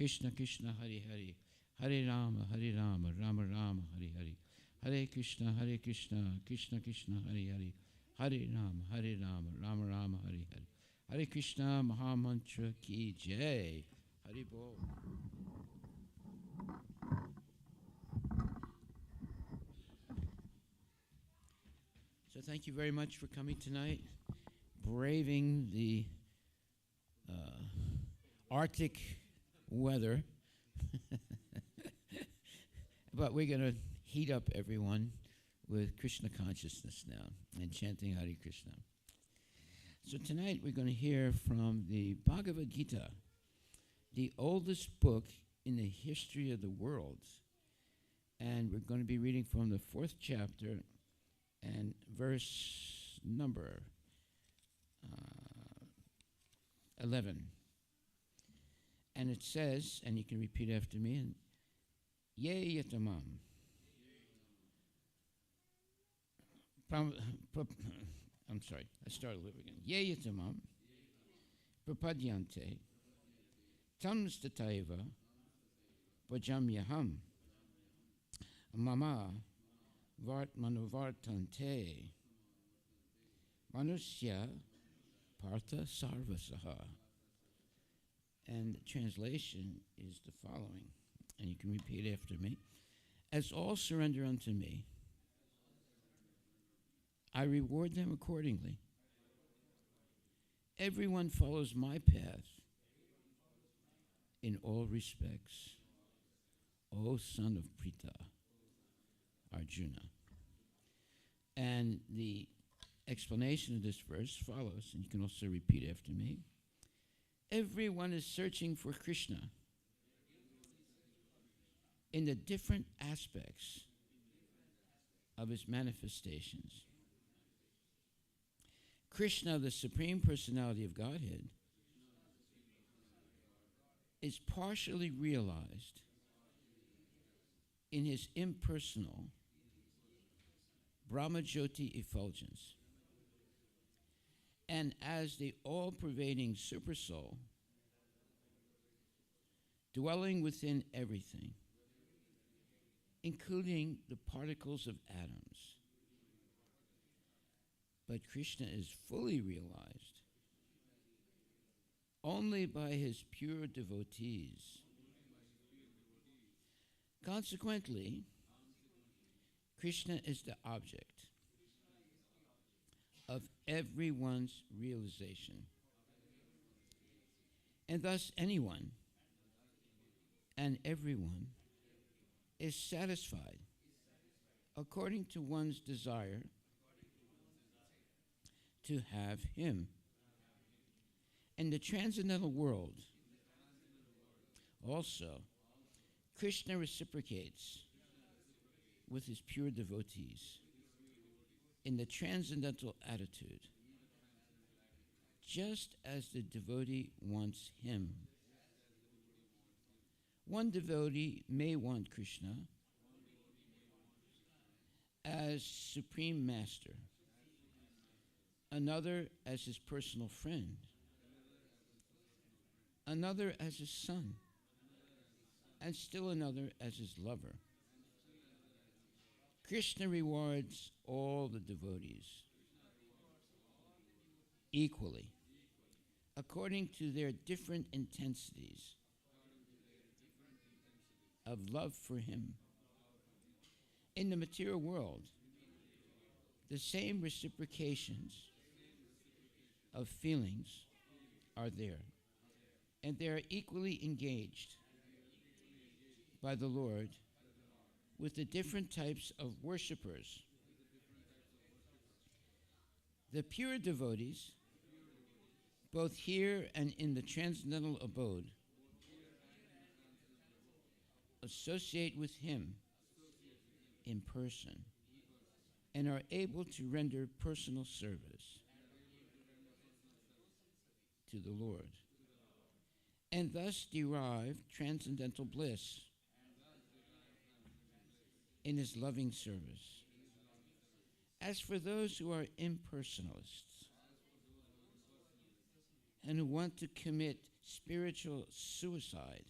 Krishna Krishna Hare Hare, Hare Rama Rama Rama Hare Hare, Hare Krishna Krishna Krishna Hare Hare, Hare Rama Rama Rama Hare Hare. Hare Krishna Mahamantra Ki Jai. Hare Bol. So thank you very much for coming tonight, braving the Arctic weather. But we're going to heat up everyone with Krishna consciousness now and chanting Hare Krishna. So tonight we're going to hear from the Bhagavad Gita, the oldest book in the history of the world. And we're going to be reading from the 4th chapter and verse number 11. And it says, and you can repeat after me, and Ye yatamam. I'm sorry, I started over again. Ye yatamam prapadyante tam stataiva bhajamyaham mama vart manuvartante manusya partha sarvasaha. And the translation is the following, and you can repeat after me. As all surrender unto me, I reward them accordingly. Everyone follows my path in all respects, O son of Pritha, Arjuna. And the explanation of this verse follows, and you can also repeat after me. Everyone is searching for Krishna in the different aspects of his manifestations. Krishna, the Supreme Personality of Godhead, is partially realized in his impersonal Brahmajyoti effulgence. And as the all-pervading Supersoul, dwelling within everything, including the particles of atoms. But Krishna is fully realized only by his pure devotees. Consequently, Krishna is the object of everyone's realization. And thus anyone and everyone is satisfied according to one's desire to have him. In the transcendental world, also, Krishna reciprocates with his pure devotees in the transcendental attitude, just as the devotee wants him. One devotee may want Krishna as Supreme Master, another as his personal friend, another as his son, and still another as his lover. Krishna rewards all the devotees equally, according to their different intensities of love for him. In the material world, the same reciprocations of feelings are there, and they are equally engaged by the Lord with the different types of worshippers. The pure devotees, both here and in the transcendental abode, associate with him in person and are able to render personal service to the Lord, and thus derive transcendental bliss in his loving service. As for those who are impersonalists and who want to commit spiritual suicide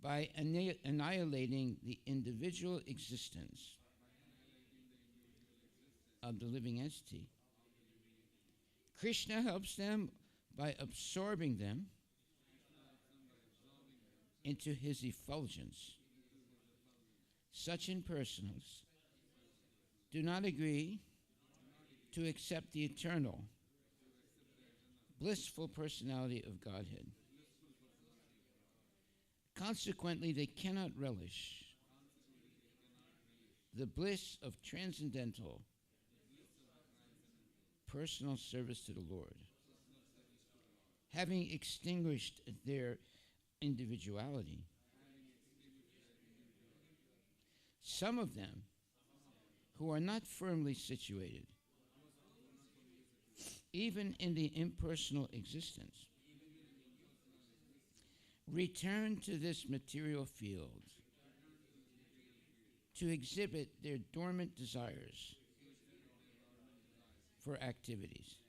by annihilating the individual existence of the living entity. Krishna helps them by absorbing them into his effulgence. Such impersonals do not agree to accept the eternal, blissful personality of Godhead. Consequently, they cannot relish the bliss of transcendental personal service to the Lord. Having extinguished their individuality, some of them who are not firmly situated, even in the impersonal existence, return to this material field to exhibit their dormant desires for activities.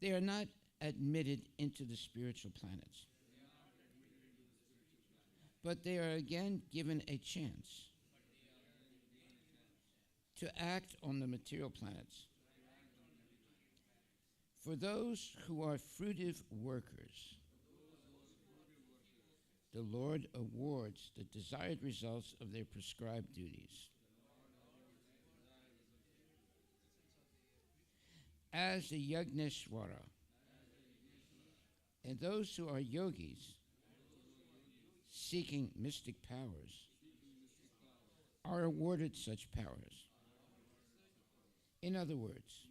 They are not admitted into the spiritual planets, but they are again given a chance to act on the material planets. For those who are fruitive workers, the Lord awards the desired results of their prescribed duties. As the Yagneshwara, and those who are yogis seeking mystic powers are awarded such powers. In other words,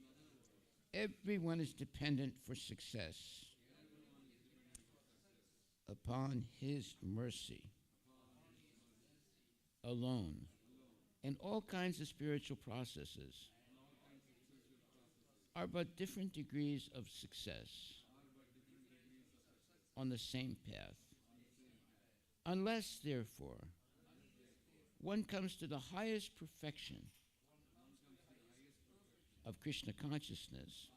everyone is dependent for success upon his mercy alone. And all kinds of spiritual processes are but different degrees of success on the same path. Unless, therefore, one comes to the highest perfection of Krishna consciousness,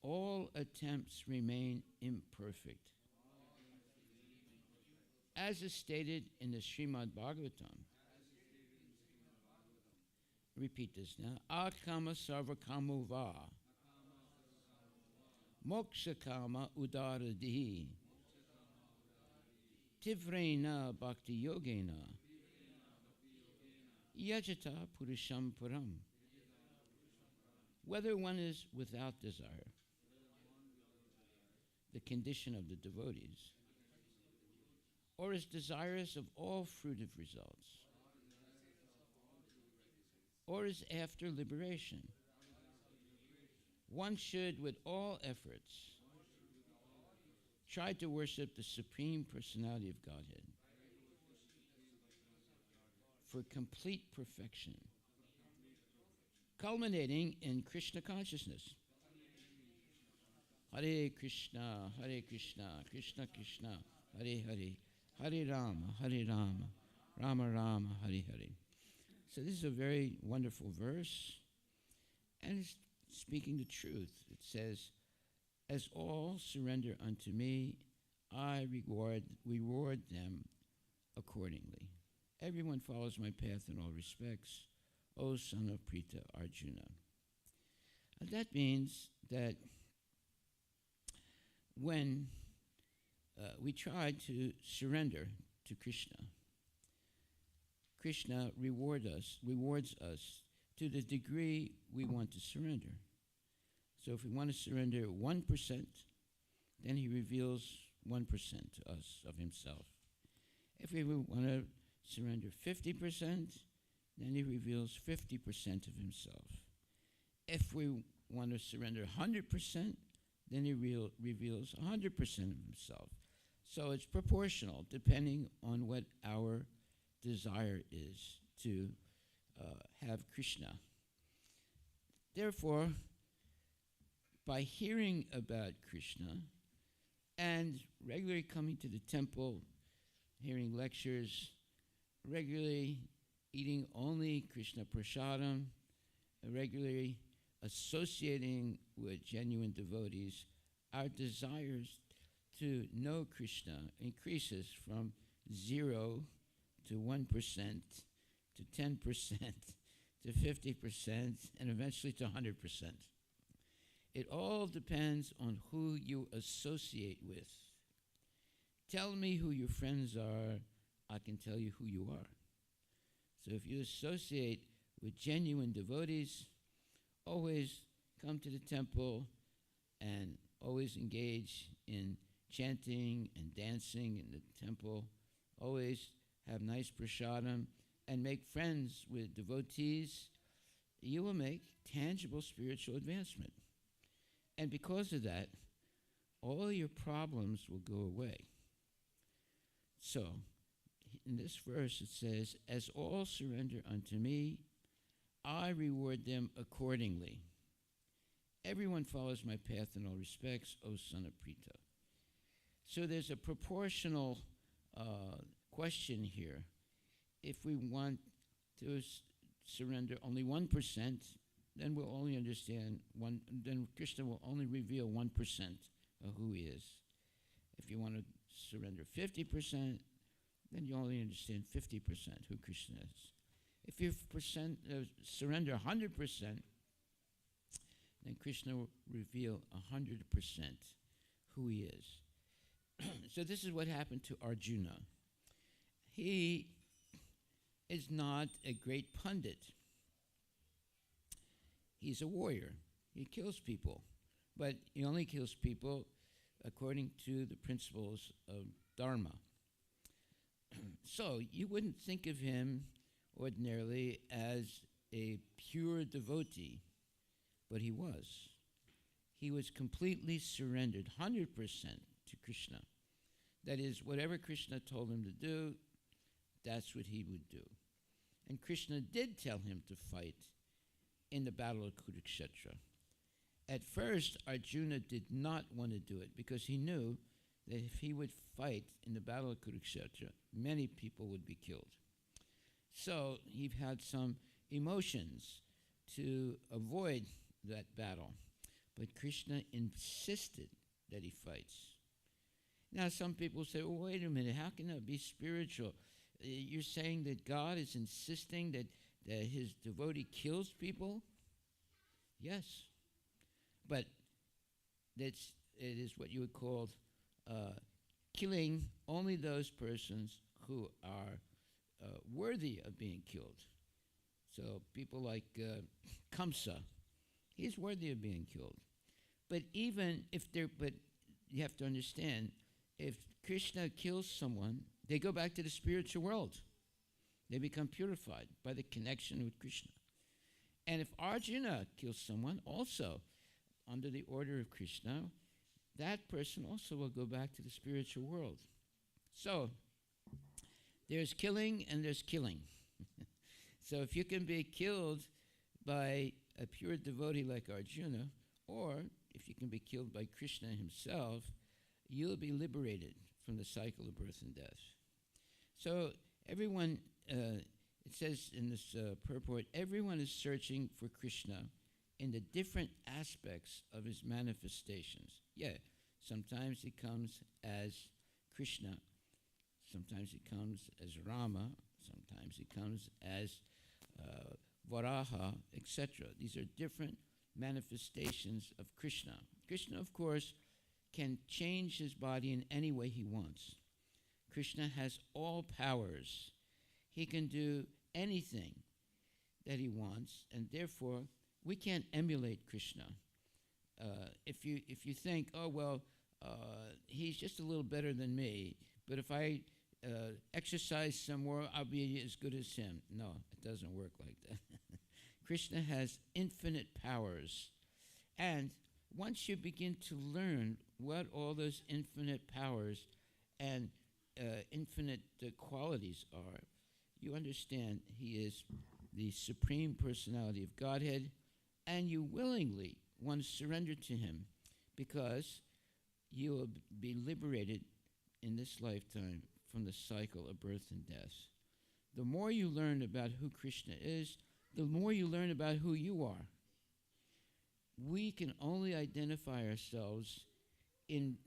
all attempts remain imperfect. As is stated in the Srimad Bhagavatam, repeat this now, akama sarva kamuva, moksha kama udaradihi, tivrena bhakti yogena, yajata purusham param. Whether one is without desire, the condition of the devotees, or is desirous of all fruitive results, or is after liberation, one should, with all efforts, try to worship the Supreme Personality of Godhead for complete perfection, culminating in Krishna consciousness. Hare Krishna, Krishna Krishna, Hare Hare, Hare Rama, Rama Rama, Hare Hare. So this is a very wonderful verse, and it's speaking the truth. It says, as all surrender unto me, I reward them accordingly. Everyone follows my path in all respects, O son of Prita Arjuna. And that means that when we try to surrender to Krishna, Krishna rewards us to the degree we want to surrender. So if we want to surrender 1%, then he reveals 1% to us of himself. If we want to surrender 50%, then he reveals 50% of himself. If we want to surrender 100%, then he reveals 100% of himself. So it's proportional, depending on what our desire is to have Krishna. Therefore, by hearing about Krishna and regularly coming to the temple, hearing lectures, regularly eating only Krishna prasadam, regularly associating with genuine devotees, our desires to know Krishna increases from 0 to 1% to 10% to 50% and eventually to 100%. It all depends on who you associate with. Tell me who your friends are, I can tell you who you are. So if you associate with genuine devotees, always come to the temple and always engage in chanting and dancing in the temple, always have nice prasadam, and make friends with devotees, you will make tangible spiritual advancement. And because of that, all your problems will go away. So, in this verse it says, as all surrender unto me, I reward them accordingly. Everyone follows my path in all respects, O son of Pritha. So there's a proportional question here. If we want to surrender only 1%, then we'll only understand then Krishna will only reveal 1% of who he is. If you want to surrender 50%, then you only understand 50% who Krishna is. If you surrender 100%, then Krishna will reveal 100% who he is. So this is what happened to Arjuna. He is not a great pundit. He's a warrior. He kills people. But he only kills people according to the principles of Dharma. So you wouldn't think of him ordinarily as a pure devotee, but he was. He was completely surrendered, 100% to Krishna. That is, whatever Krishna told him to do, that's what he would do. And Krishna did tell him to fight in the battle of Kurukshetra. At first, Arjuna did not want to do it because he knew that if he would fight in the battle of Kurukshetra, many people would be killed. So he had some emotions to avoid that battle. But Krishna insisted that he fights. Now, some people say, well, wait a minute, how can that be spiritual? You're saying that God is insisting that his devotee kills people? Yes. But it is what you would call killing only those persons who are worthy of being killed. So people like Kamsa, he's worthy of being killed. But even if but you have to understand, if Krishna kills someone, they go back to the spiritual world. They become purified by the connection with Krishna. And if Arjuna kills someone, also under the order of Krishna, that person also will go back to the spiritual world. So there's killing and there's killing. So if you can be killed by a pure devotee like Arjuna, or if you can be killed by Krishna himself, you'll be liberated from the cycle of birth and death. So everyone, it says in this purport, everyone is searching for Krishna in the different aspects of his manifestations. Yeah, sometimes he comes as Krishna, sometimes he comes as Rama, sometimes he comes as Varaha, etc. These are different manifestations of Krishna. Krishna, of course, can change his body in any way he wants. Krishna has all powers. He can do anything that he wants, and therefore we can't emulate Krishna. If you think, oh well, he's just a little better than me, but if I exercise some more, I'll be as good as him. No, it doesn't work like that. Krishna has infinite powers, and once you begin to learn what all those infinite powers and infinite qualities are, you understand he is the Supreme Personality of Godhead, and you willingly want to surrender to him because you will be liberated in this lifetime from the cycle of birth and death. The more you learn about who Krishna is, the more you learn about who you are. We can only identify ourselves in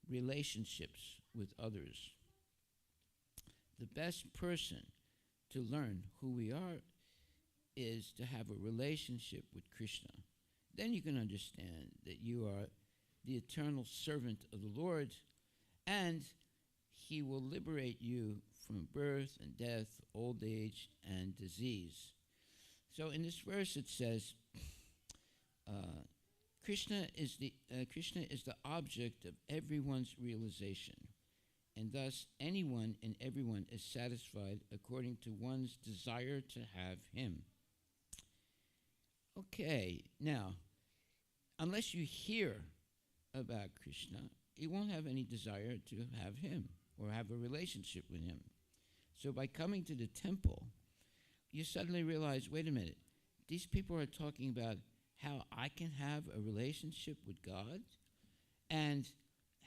relationships with others. the best person to learn who we are is to have a relationship with Krishna. Then you can understand that you are the eternal servant of the Lord, and he will liberate you from birth and death, old age, and disease. So in this verse it says, Krishna is the object of everyone's realization, and thus anyone and everyone is satisfied according to one's desire to have him. Okay, now, unless you hear about Krishna, you won't have any desire to have him or have a relationship with him. So by coming to the temple, you suddenly realize, wait a minute, these people are talking about how I can have a relationship with God and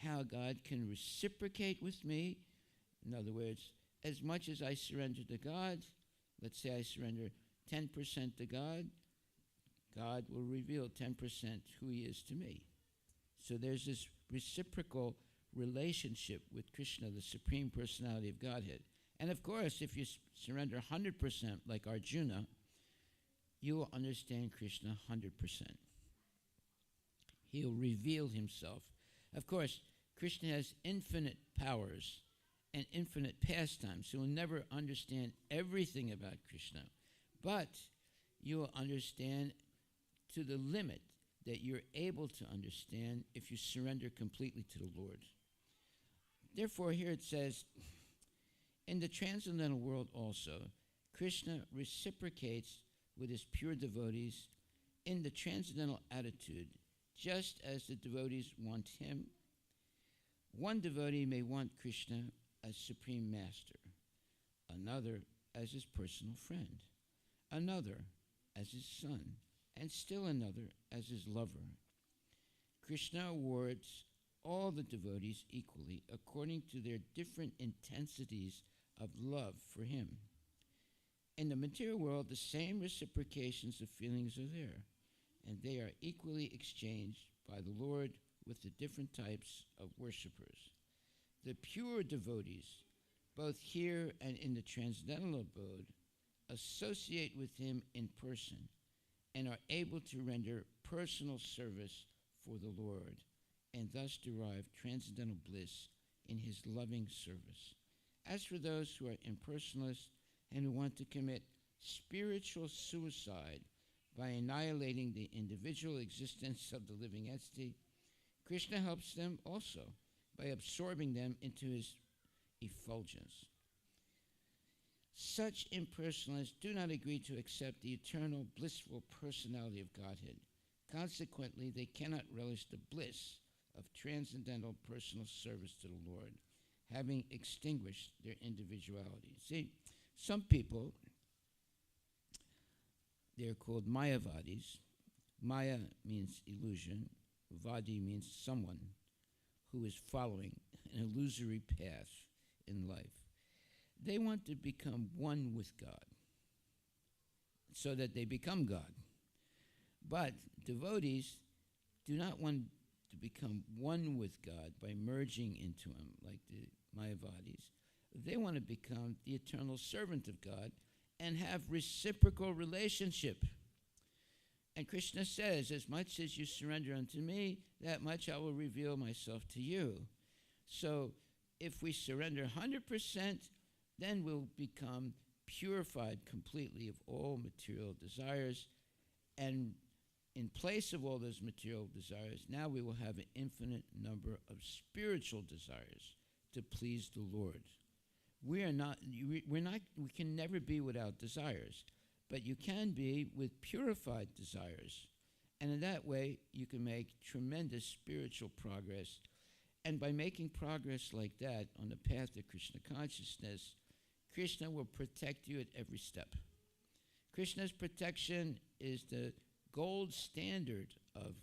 how God can reciprocate with me. In other words, as much as I surrender to God, let's say I surrender 10% to God, God will reveal 10% who he is to me. So there's this reciprocal relationship with Krishna, the Supreme Personality of Godhead. And of course, if you surrender 100% like Arjuna, you will understand Krishna 100%. He'll reveal himself. Of course, Krishna has infinite powers and infinite pastimes, so you'll never understand everything about Krishna. But you will understand to the limit that you're able to understand if you surrender completely to the Lord. Therefore, here it says, in the transcendental world also, Krishna reciprocates with his pure devotees in the transcendental attitude, just as the devotees want him. One devotee may want Krishna as Supreme Master, another as his personal friend, another as his son, and still another as his lover. Krishna awards all the devotees equally according to their different intensities of love for him. In the material world, the same reciprocations of feelings are there, and they are equally exchanged by the Lord with the different types of worshippers. The pure devotees, both here and in the transcendental abode, associate with him in person and are able to render personal service for the Lord, and thus derive transcendental bliss in his loving service. As for those who are impersonalists and who want to commit spiritual suicide by annihilating the individual existence of the living entity, Krishna helps them also by absorbing them into his effulgence. Such impersonalists do not agree to accept the eternal blissful personality of Godhead. Consequently, they cannot relish the bliss of transcendental personal service to the Lord, having extinguished their individuality. See, some people, they're called Mayavadis. Maya means illusion. Vadi means someone who is following an illusory path in life. They want to become one with God so that they become God. But devotees do not want to become one with God by merging into him like the Mayavadis. They want to become the eternal servant of God and have reciprocal relationship. And Krishna says, as much as you surrender unto me, that much I will reveal myself to you. So if we surrender 100%, then we'll become purified completely of all material desires. And in place of all those material desires, now we will have an infinite number of spiritual desires to please the Lord. We can never be without desires, but you can be with purified desires. And in that way, you can make tremendous spiritual progress. And by making progress like that on the path to Krishna consciousness, Krishna will protect you at every step. Krishna's protection is the gold standard of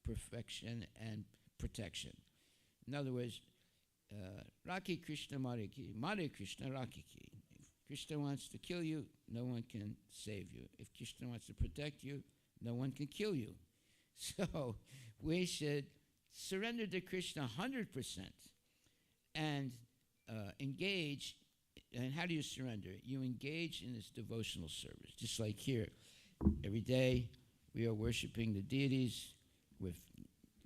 perfection and protection. In other words, Raki Krishna Mare Ki, Mare Krishna Raki Ki. If Krishna wants to kill you, no one can save you. If Krishna wants to protect you, no one can kill you. So we should surrender to Krishna 100% and engage And how do you surrender? You engage in this devotional service. Just like here, every day we are worshiping the deities with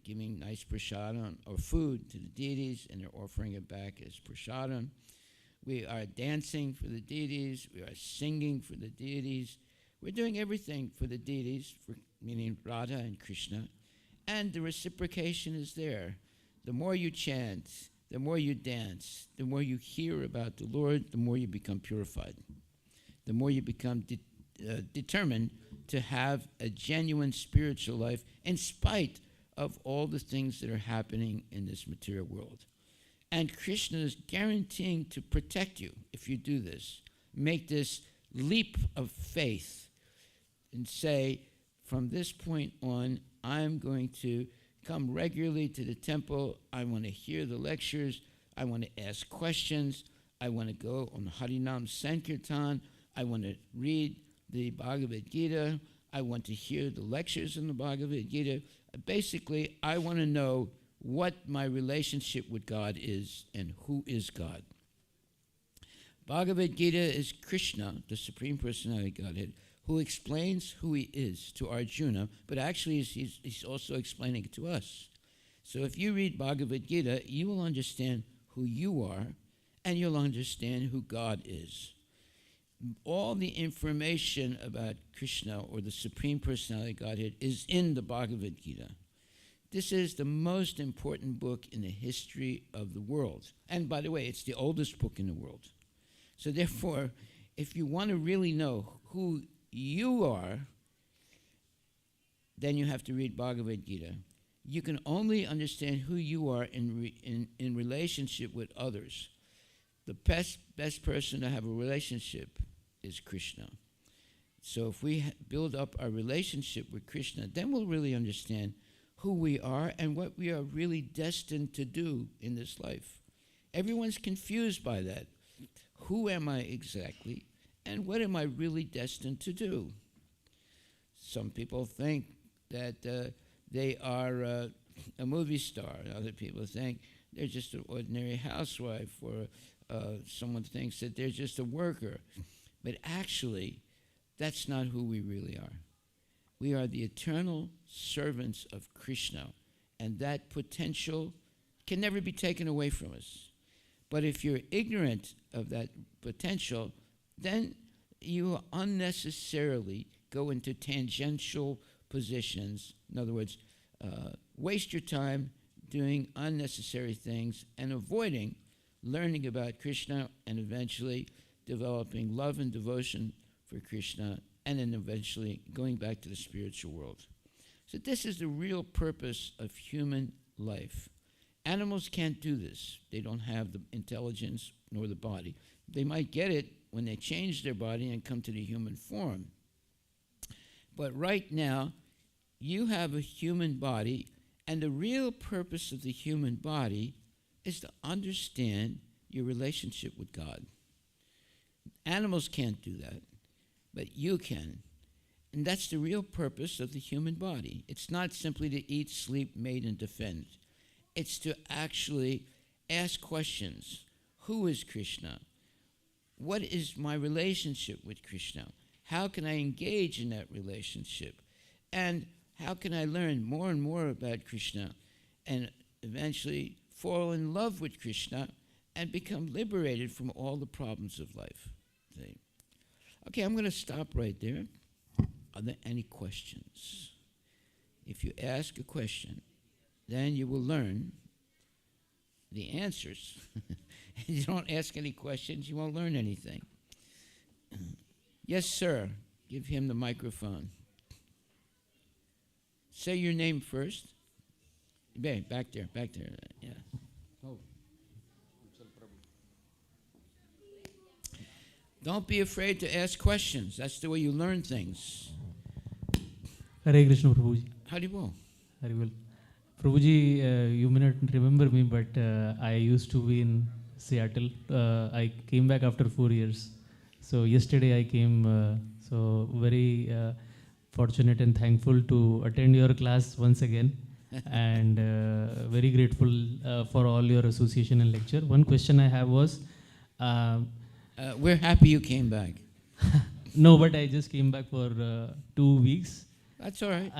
giving nice prasadam or food to the deities, and they're offering it back as prasadam. We are dancing for the deities. We are singing for the deities. We're doing everything for the deities, meaning Radha and Krishna. And the reciprocation is there. The more you chant, the more you dance, the more you hear about the Lord, the more you become purified. The more you become determined to have a genuine spiritual life in spite of all the things that are happening in this material world. And Krishna is guaranteeing to protect you if you do this. Make this leap of faith and say, from this point on, I'm going to come regularly to the temple. I want to hear the lectures. I want to ask questions. I want to go on Harinam Sankirtan. I want to read the Bhagavad Gita. I want to hear the lectures in the Bhagavad Gita. Basically, I want to know what my relationship with God is and who is God. Bhagavad Gita is Krishna, the Supreme Personality of Godhead, who explains who he is to Arjuna, but actually he's also explaining it to us. So if you read Bhagavad Gita, you will understand who you are, and you'll understand who God is. All the information about Krishna, or the Supreme Personality of Godhead, is in the Bhagavad Gita. This is the most important book in the history of the world. And by the way, it's the oldest book in the world. So therefore, if you want to really know who you are, then you have to read Bhagavad Gita. You can only understand who you are in relationship with others. The best person to have a relationship is Krishna. So if we build up our relationship with Krishna, then we'll really understand who we are and what we are really destined to do in this life. Everyone's confused by that. Who am I exactly? And what am I really destined to do? Some people think that they are a movie star. Other people think they're just an ordinary housewife, or someone thinks that they're just a worker. But actually, that's not who we really are. We are the eternal servants of Krishna, and that potential can never be taken away from us. But if you're ignorant of that potential, then you unnecessarily go into tangential positions. In other words, waste your time doing unnecessary things and avoiding learning about Krishna, and eventually developing love and devotion for Krishna, and then eventually going back to the spiritual world. So this is the real purpose of human life. Animals can't do this. They don't have the intelligence nor the body. They might get it when they change their body and come to the human form. But right now, you have a human body, and the real purpose of the human body is to understand your relationship with God. Animals can't do that, but you can. And that's the real purpose of the human body. It's not simply to eat, sleep, mate, and defend. It's to actually ask questions. Who is Krishna? What is my relationship with Krishna? How can I engage in that relationship? And how can I learn more and more about Krishna and eventually fall in love with Krishna and become liberated from all the problems of life? See? Okay, I'm going to stop right there. Are there any questions? If you ask a question, then you will learn the answers. If you don't ask any questions, you won't learn anything. Yes, sir. Give him the microphone. Say your name first. Back there. Yeah. Oh. Don't be afraid to ask questions. That's the way you learn things. Hare Krishna, Prabhuji. Haribol. Haribol. Prabhuji, you may not remember me, but I used to be in Seattle. I came back after 4 years. So yesterday I came, so very fortunate and thankful to attend your class once again. And very grateful for all your association and lecture. One question I have was, We're happy you came back. No, but I just came back for 2 weeks. That's all right.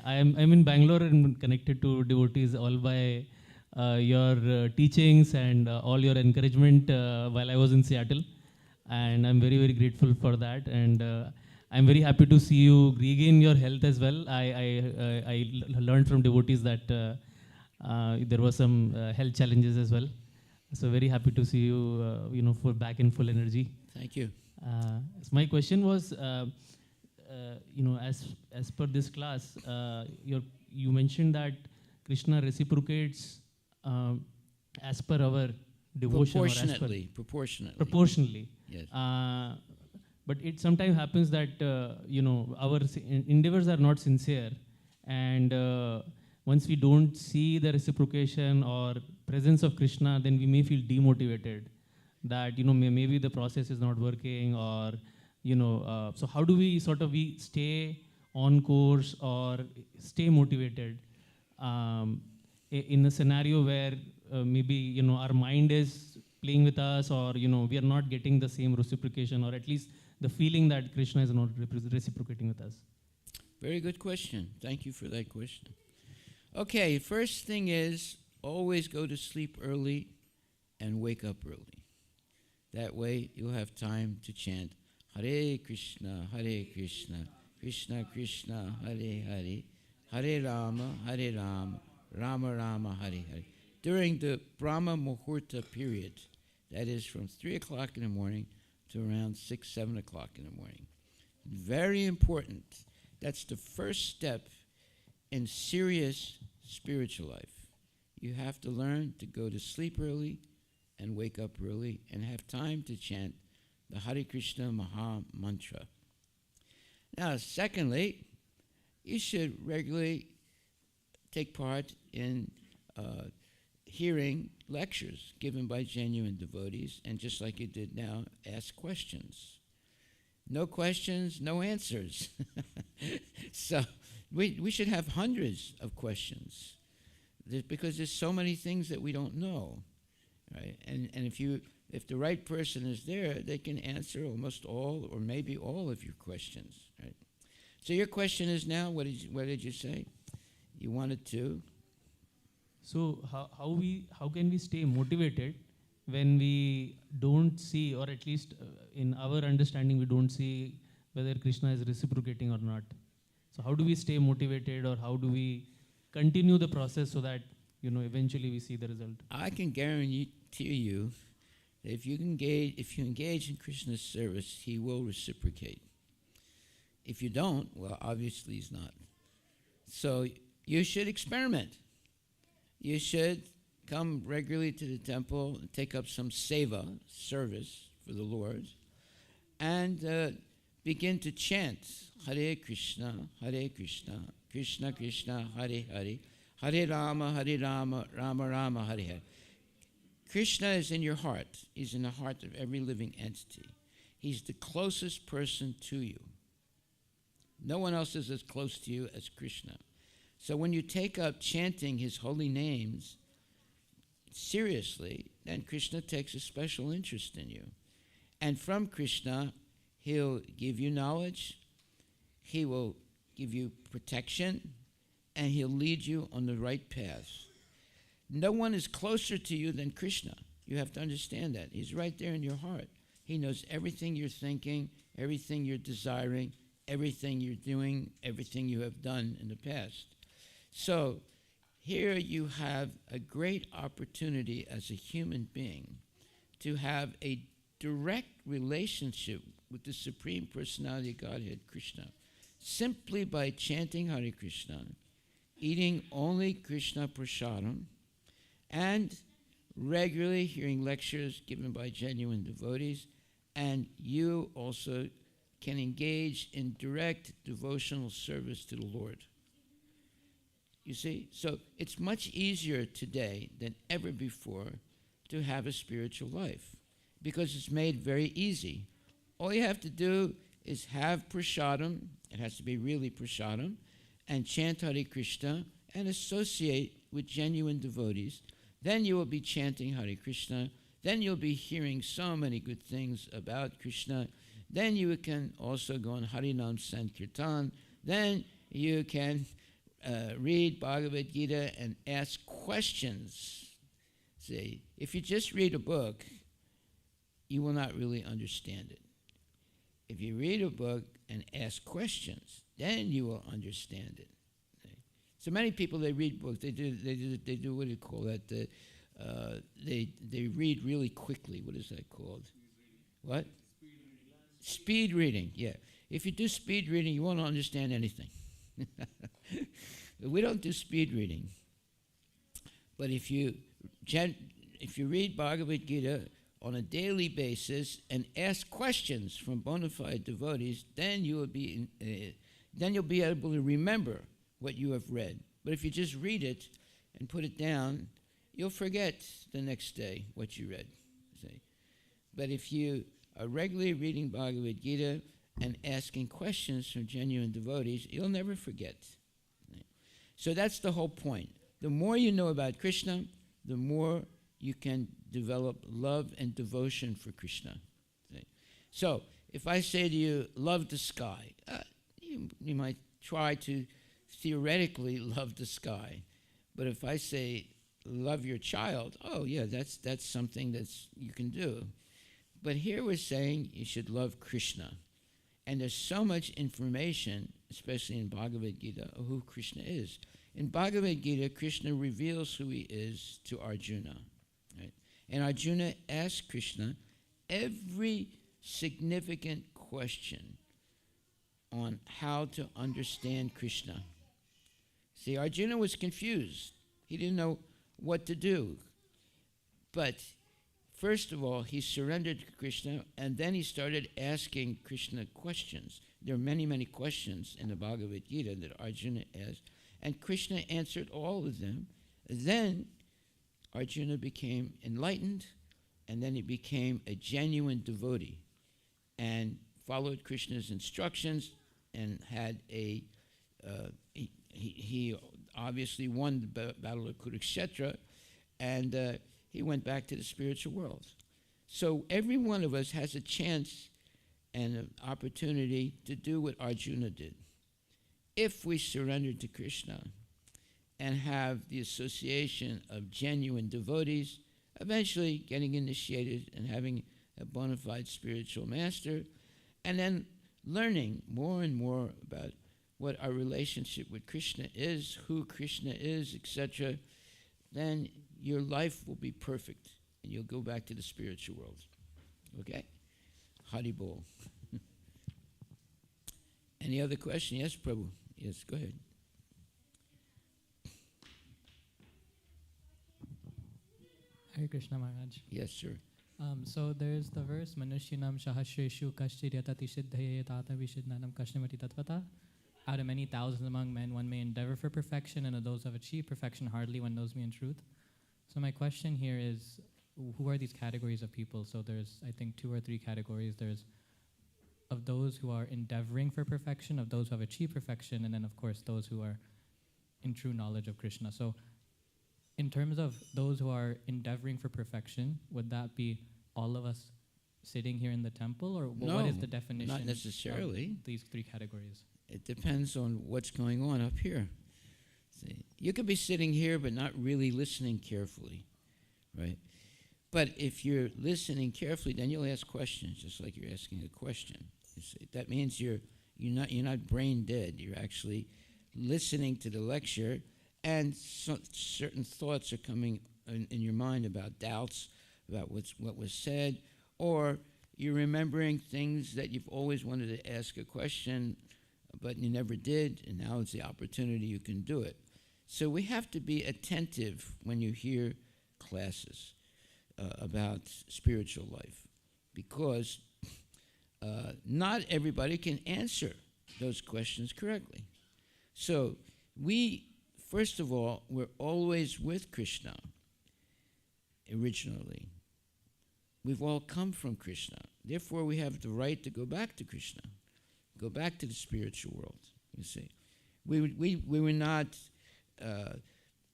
I'm in Bangalore and connected to devotees all by your teachings and all your encouragement while I was in Seattle, and I'm very grateful for that. And I'm very happy to see you regain your health as well. I learned from devotees that there was some health challenges as well. So very happy to see you, for back in full energy. Thank you. So my question was, as per this class, you mentioned that Krishna reciprocates as per our devotion or as per Proportionately. Yes. But it sometimes happens that our endeavors are not sincere, and once we don't see the reciprocation or presence of Krishna, then we may feel demotivated. That maybe the process is not working, or so how do we we stay on course or stay motivated in a scenario where maybe our mind is playing with us, or we are not getting the same reciprocation, or at least the feeling that Krishna is not reciprocating with us? Very good question. Thank you for that question. Okay, first thing is always go to sleep early and wake up early. That way you'll have time to chant Hare Krishna, Krishna Krishna, Hare Hare, Hare Rama, Rama Rama, Hare Hare. During the Brahma Muhurta period, that is from 3 o'clock in the morning to around 6, 7 o'clock in the morning. Very important. That's the first step in serious spiritual life. You have to learn to go to sleep early and wake up early and have time to chant the Hare Krishna Maha Mantra. Now, secondly, you should regularly take part in hearing lectures given by genuine devotees, and just like you did now, ask questions. No questions, no answers. So we should have hundreds of questions, because there's so many things that we don't know, right? And if the right person is there, they can answer almost all or maybe all of your questions, right? So your question is now, what did you say? You wanted to? So how can we stay motivated when we don't see, or at least in our understanding, we don't see whether Krishna is reciprocating or not? So how do we stay motivated, or how do we continue the process so that eventually we see the result? I can guarantee you that if you engage in Krishna's service, he will reciprocate. If you don't, well, obviously he's not. So you should experiment. You should come regularly to the temple and take up some seva, service for the Lord, and begin to chant Hare Krishna, Krishna Krishna, Hare Hare, Hare Rama, Rama Rama, Hare Hare. Krishna is in your heart. He's in the heart of every living entity. He's the closest person to you. No one else is as close to you as Krishna. So when you take up chanting his holy names seriously, then Krishna takes a special interest in you. And from Krishna, he'll give you knowledge, he will give you protection, and he'll lead you on the right path. No one is closer to you than Krishna. You have to understand that. He's right there in your heart. He knows everything you're thinking, everything you're desiring, everything you're doing, everything you have done in the past. So here you have a great opportunity as a human being to have a direct relationship with the Supreme Personality of Godhead, Krishna, simply by chanting Hare Krishna, eating only Krishna prasadam, and regularly hearing lectures given by genuine devotees, and you also can engage in direct devotional service to the Lord. You see? So it's much easier today than ever before to have a spiritual life, because it's made very easy. All you have to do is have prasadam, it has to be really prasadam, and chant Hare Krishna and associate with genuine devotees. Then you will be chanting Hare Krishna. Then you'll be hearing so many good things about Krishna. Then you can also go on Harinam Sankirtan. Then you can read Bhagavad Gita and ask questions. See, if you just read a book, you will not really understand it. If you read a book and ask questions, then you will understand it. See? So many people, they read books. They do what do you call that? They read really quickly. What is that called? What? Speed reading. Yeah. If you do speed reading, you won't understand anything. We don't do speed reading. But if you read Bhagavad Gita on a daily basis and ask questions from bona fide devotees, then you'll be able to remember what you have read. But if you just read it and put it down, you'll forget the next day what you read. See? But if you are regularly reading Bhagavad Gita and asking questions from genuine devotees, you'll never forget. So that's the whole point. The more you know about Krishna, the more you can develop love and devotion for Krishna. See? So if I say to you, love the sky, you might try to theoretically love the sky. But if I say, love your child, oh yeah, that's something that's you can do. But here we're saying you should love Krishna. And there's so much information, especially in Bhagavad Gita, of who Krishna is. In Bhagavad Gita, Krishna reveals who he is to Arjuna. Right? And Arjuna asks Krishna every significant question on how to understand Krishna. See, Arjuna was confused. He didn't know what to do. But first of all, he surrendered to Krishna, and then he started asking Krishna questions. There are many, many questions in the Bhagavad Gita that Arjuna asked, and Krishna answered all of them. Then Arjuna became enlightened, and then he became a genuine devotee and followed Krishna's instructions and had he obviously won the battle of Kurukshetra, and he went back to the spiritual world. So every one of us has a chance and an opportunity to do what Arjuna did. If we surrender to Krishna and have the association of genuine devotees, eventually getting initiated and having a bona fide spiritual master, and then learning more and more about what our relationship with Krishna is, who Krishna is, etc., then your life will be perfect and you'll go back to the spiritual world. Okay? Hari Bol. Any other question? Yes, Prabhu. Yes, go ahead. Hare Krishna Maharaj. Yes, sir. So there's the verse, Manushyanam Sahasreshu Kashchiryatati Siddhaye Tata Vishiddhanam Kashnamati Tatvata. Out of many thousands among men, one may endeavor for perfection, and of those who have achieved perfection, hardly one knows me in truth. So my question here is, who are these categories of people? So there's, I think, 2 or 3 categories. There's of those who are endeavoring for perfection, of those who have achieved perfection, and then, of course, those who are in true knowledge of Krishna. So in terms of those who are endeavoring for perfection, would that be all of us sitting here in the temple, or No, what is the definition not necessarily. of these 3 categories? It depends on what's going on up here. See, you could be sitting here but not really listening carefully, right? But if you're listening carefully, then you'll ask questions, just like you're asking a question. You see, that means you're not brain dead. You're actually listening to the lecture, and certain thoughts are coming in your mind about doubts about what was said, or you're remembering things that you've always wanted to ask a question, but you never did, and now it's the opportunity you can do it. So we have to be attentive when you hear classes about spiritual life, because not everybody can answer those questions correctly. So we, first of all, we're always with Krishna originally. We've all come from Krishna. Therefore, we have the right to go back to Krishna, go back to the spiritual world, you see. We were not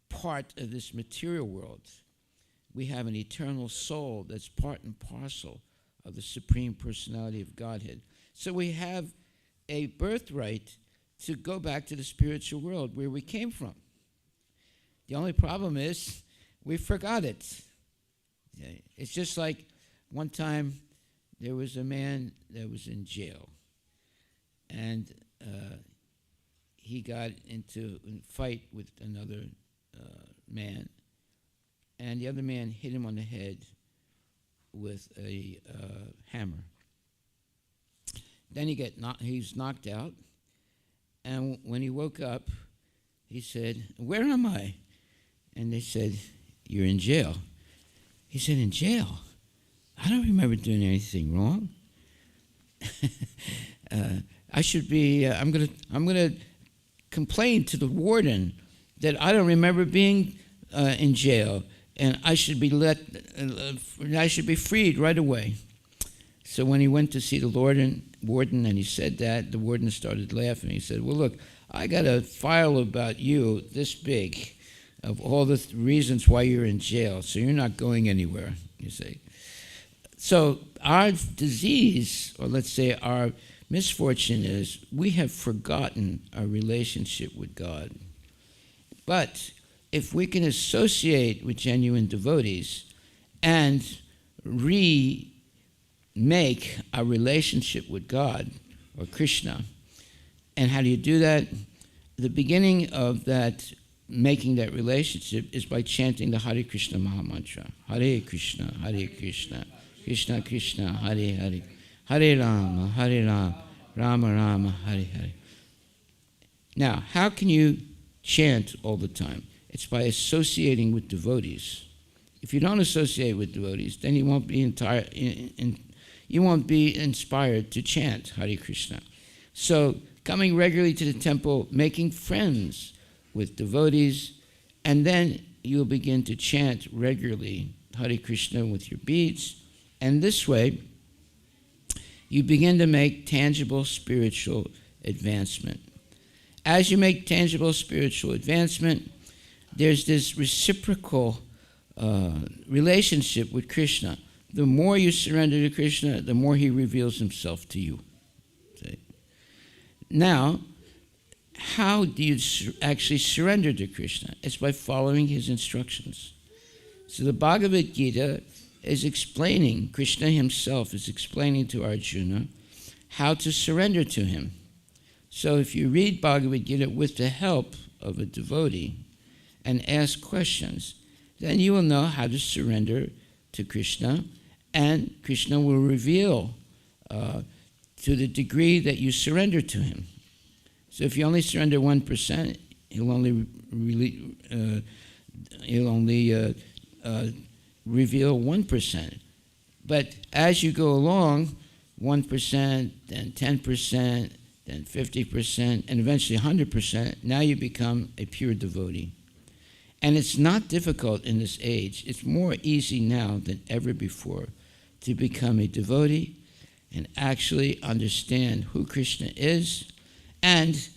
part of this material world. we have an eternal soul that's part and parcel of the Supreme Personality of Godhead. So we have a birthright to go back to the spiritual world where we came from. The only problem is we forgot it. It's just like one time there was a man that was in jail, and he got into a fight with another man, and the other man hit him on the head with a hammer. Then he's knocked out, and when he woke up, he said, "Where am I?" And they said, "You're in jail." He said, "In jail? I don't remember doing anything wrong. I should be. I'm gonna complain to the warden that I don't remember being in jail, and I should be I should be freed right away." So when he went to see the warden, and he said that, the warden started laughing. He said, "Well, look, I got a file about you this big, of all the reasons why you're in jail, so you're not going anywhere," you see. So our disease, or let's say our misfortune, is we have forgotten our relationship with God. But if we can associate with genuine devotees and remake our relationship with God, or Krishna, and how do you do that? The beginning of that, making that relationship, is by chanting the Hare Krishna Mahamantra. Hare Krishna, Krishna Krishna, Hare Hare, Hare Rama, Rama Rama, Hare Hare. Now, how can you chant all the time? It's by associating with devotees. If you don't associate with devotees, then you won't be you won't be inspired to chant Hare Krishna. So, coming regularly to the temple, making friends with devotees, and then you'll begin to chant regularly Hare Krishna with your beads, and this way you begin to make tangible spiritual advancement. As you make tangible spiritual advancement, there's this reciprocal relationship with Krishna. The more you surrender to Krishna, the more he reveals himself to you. See? Now, how do you actually surrender to Krishna? It's by following his instructions. So the Bhagavad Gita is explaining, Krishna himself is explaining to Arjuna how to surrender to him. So if you read Bhagavad Gita with the help of a devotee and ask questions, then you will know how to surrender to Krishna, and Krishna will reveal to the degree that you surrender to him. So if you only surrender 1%, he'll only reveal 1%. But as you go along, 1%, then 10%, then 50%, and eventually 100%, now you become a pure devotee. And it's not difficult in this age. It's more easy now than ever before to become a devotee and actually understand who Krishna is and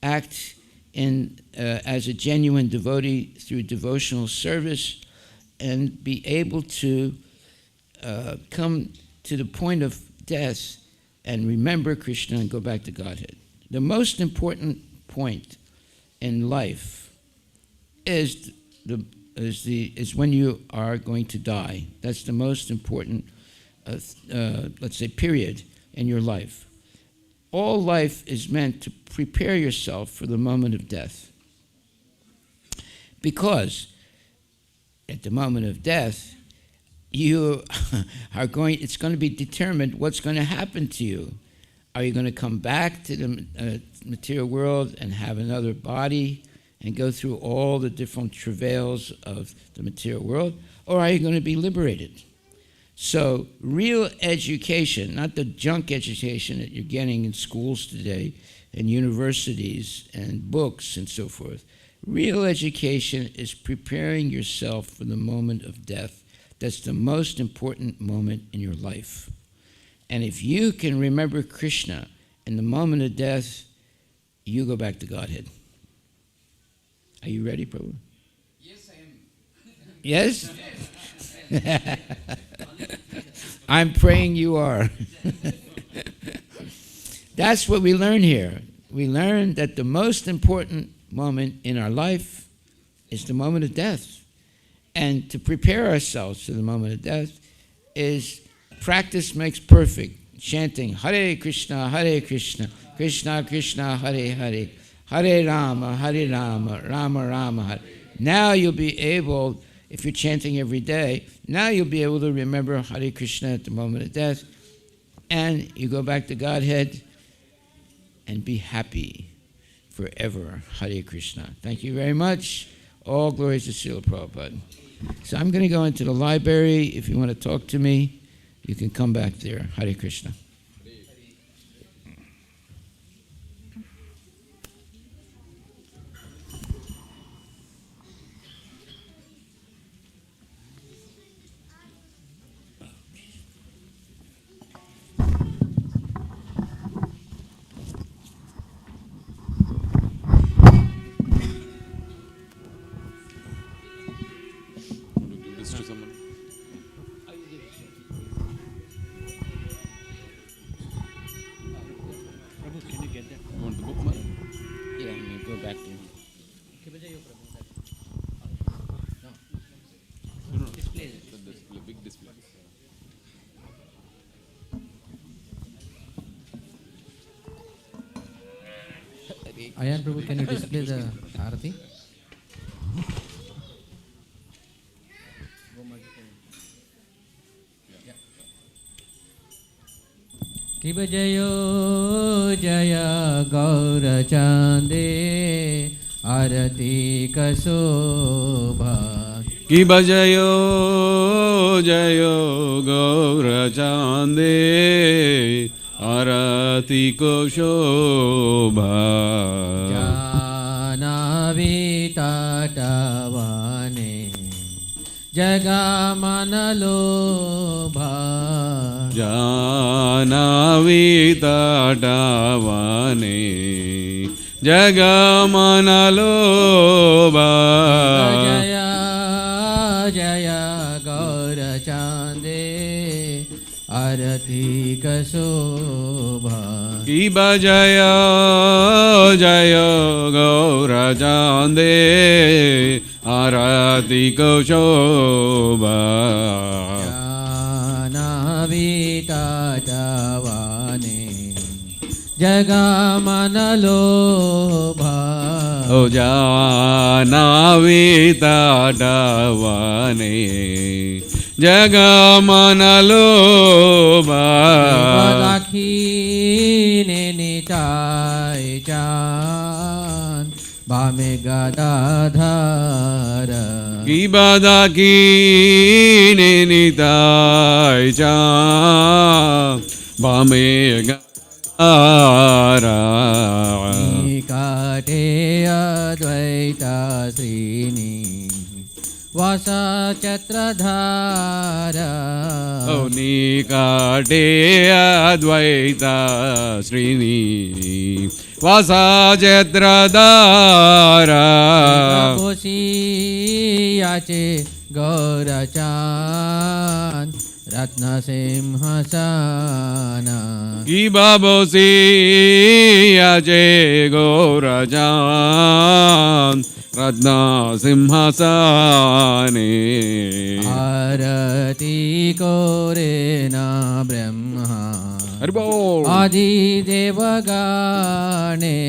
act as a genuine devotee through devotional service, and be able to come to the point of death and remember Krishna and go back to Godhead. The most important point in life is when you are going to die. That's the most important, let's say, period in your life. All life is meant to prepare yourself for the moment of death. Because at the moment of death, you are it's going to be determined what's going to happen to you. Are you going to come back to the material world and have another body and go through all the different travails of the material world? Or are you going to be liberated? So real education, not the junk education that you're getting in schools today and universities and books and so forth. Real education is preparing yourself for the moment of death. That's the most important moment in your life. And if you can remember Krishna in the moment of death, you go back to Godhead. Are you ready, Prabhu? Yes, I am. Yes? I'm praying you are. That's what we learn here. We learn that the most important moment in our life is the moment of death. And to prepare ourselves for the moment of death is practice makes perfect. Chanting Hare Krishna, Krishna Krishna, Hare Hare, Hare Rama, Rama Rama, Hare. Now you'll be able, if you're chanting every day, now you'll be able to remember Hare Krishna at the moment of death, and you go back to Godhead and be happy forever. Hare Krishna. Thank you very much. All glories to Srila Prabhupada. So I'm going to go into the library. If you want to talk to me, you can come back there. Hare Krishna. Ayan Prabhu, can you display the Arati? Ki bajayo jaya gaura chande arati kasobha. Ki bajayo jayo gaura chande arati ko shobha. Janavi tatavane jagamanalobha. Janavi tatavane jagamanalobha. Jaya jaya gaura chande arati kasobha. Ki bajayo jayo gaura chande arati ko shobha. Janavi tatavane jagamanalobha. O janavi tatavane jagamanalobha. Dakhine nitai chan bame gadadhara. Ki badakine nitai cha bame gadara. Nikate advaita srini vasa chatradhara. O nikate advaita srini vasa chatradhara. Kosi yache gaurachan ratna simhasana. Ki babosi aje gorajan ratna simhasane. Arati korena brahma Haribol. adi devagane.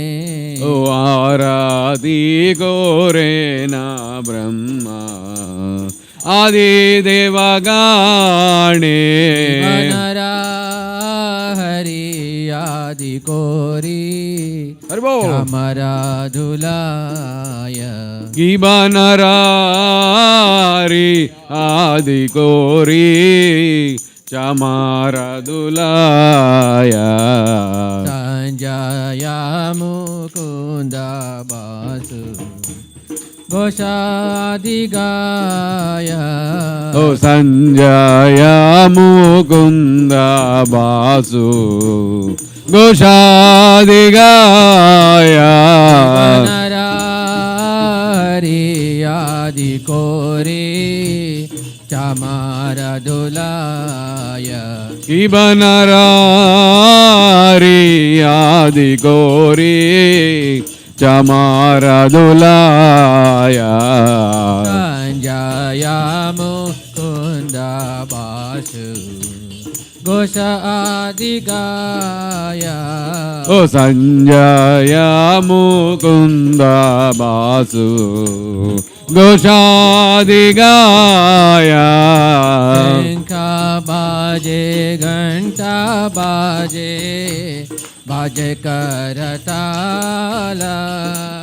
O arati korena brahma adi devagane. Vanara hari adi kori Haribol. chamara dhulaya. Ki banarari adi kori chamara dulaya. Sanjaya mukunda basu Goshadigaya. O Sanjaya Mukunda Basu Goshadigaya. Vanarari adi kori chamara Chamaradulaya Ibanarari Adi Gori Chamaradulaya Sanjaya Mukunda Basu Gosha Adigaya O Sanjaya Mukunda Basu Goshadigaya Shankha baje ghanta baje baje karatala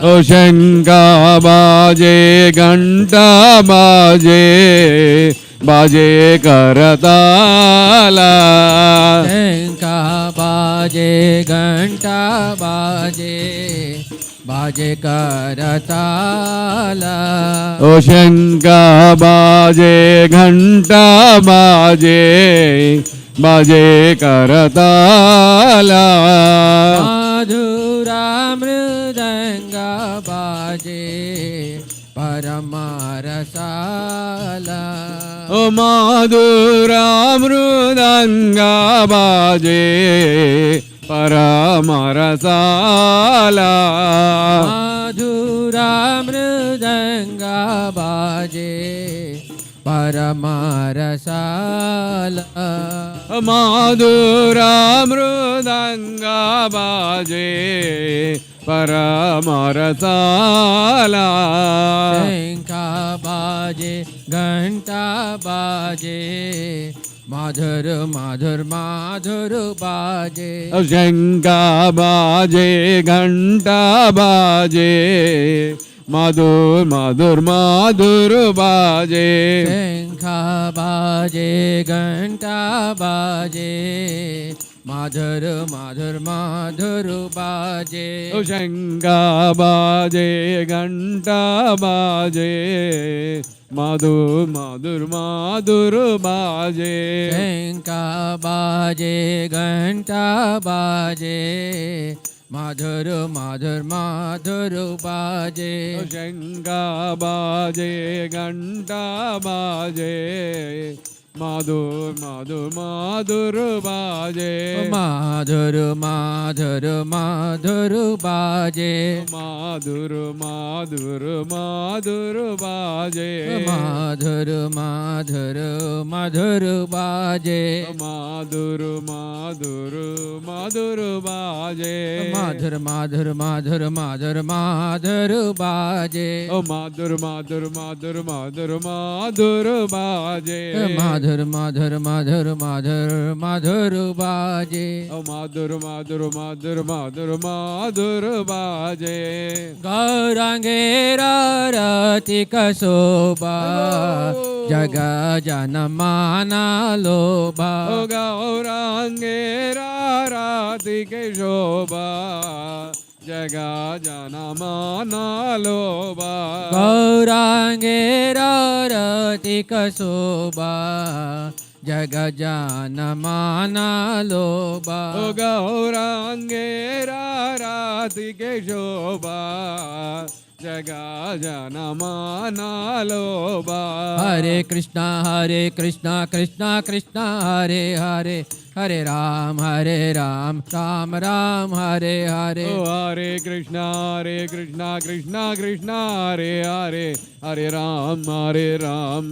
O Shankha baje ghanta baje baje karatala Shankha baje ghanta baje baje karatala O Shankha baje ghanta baje baje karatala Madhura mridanga baje paramarasala O Madhura mridanga baje paramarasala Madhura mridanga baje paramarasala Madhura mridanga baje paramarasala Shankha baje ghanta baje madhur madhur madhur baje Shankha baje ghanta baje madhur madhur madhur baje Shankha baje ghanta baje madhur madhur madhur baje Shankha baje ghanta baje madhur madhur madhur baje Shankha baje ghanta baje madhur madhur madhur baje Shankha baje ghanta baje madhur madhur madhur baje madhur madhur madhur baje madhur madhur madhur baje madhur madhur madhur baje madhur madhur madhur baje madhur madhur madhur madhur madhur baje madhur madhur madhur madhur madhur baje madhur madhur madhur madhur madhur baje madhur madhur madhur madhur madhur baje Gaurange rarati kasoba jaga janamana loba Gaurange rarati ke shobha jaga janamana loba Gaurange rarati kasoba jaga janamana loba Gaurange rarati ke shobha jaga janamana loba Hare Krishna Krishna Krishna Hare Hare Hare Ram Ram Ram Hare Hare Hare Krishna Krishna Krishna Hare Hare Hare Ram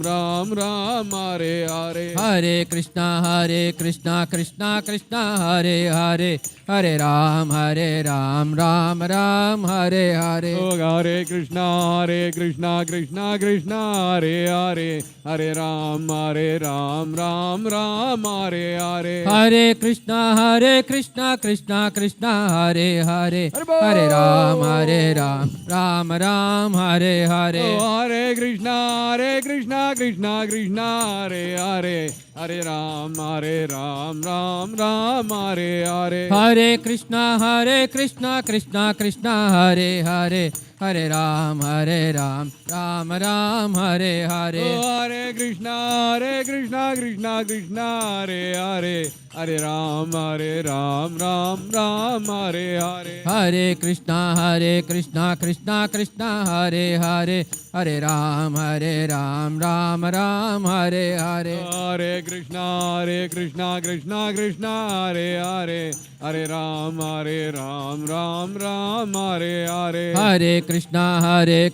Ram Ram Hare Hare Hare Krishna Krishna Krishna Hare Hare Hare Ram Ram Ram Hare Hare Hare Krishna Krishna Krishna Hare Hare Hare Ram Ram Hare Hare Hare Krishna Krishna Hare Hare Hare Ram Ram Hare Hare Hare Krishna Krishna Krishna Hare Hare Hare Ram Ram Hare Hare Hare Krishna Krishna Hare Hare Hare Ram, Ram Ram, Hare Hare. Hare Krishna, Krishna Krishna, Hare Hare, Hare Ram, Ram Ram, Hare Hare. Hare Krishna, Krishna Krishna, Hare Hare, Hare Ram, Ram Ram, Hare Hare. Hare Krishna, Krishna Krishna, Hare Hare, Hare Ram, Ram Hare Hare. Hare Krishna,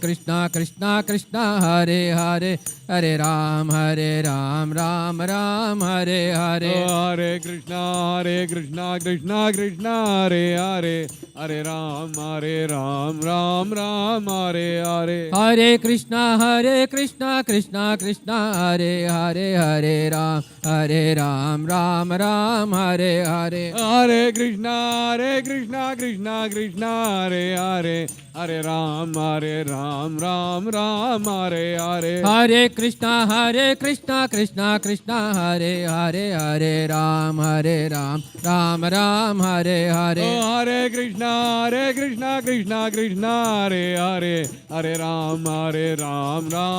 Krishna Krishna, Hare Hare, Hare Ram, Ram Hare Hare. Hare Krishna, Krishna Hare Hare, Hare Ram, Ram Hare Hare. Hare Krishna, Krishna Krishna, Hare Hare, Hare Ram, Ram Hare Hare. Hare Krishna, Krishna Krishna, Hare Hare, Hare Ram, Ram Hare Hare. Hare Krishna, Krishna Hare Hare, Hare Ram, Ram Hare Hare. Hare Krishna, Krishna Hare Hare, Hare Ram, Ram Hare Hare. Hare Krishna, Krishna Hare Hare, Hare Ram,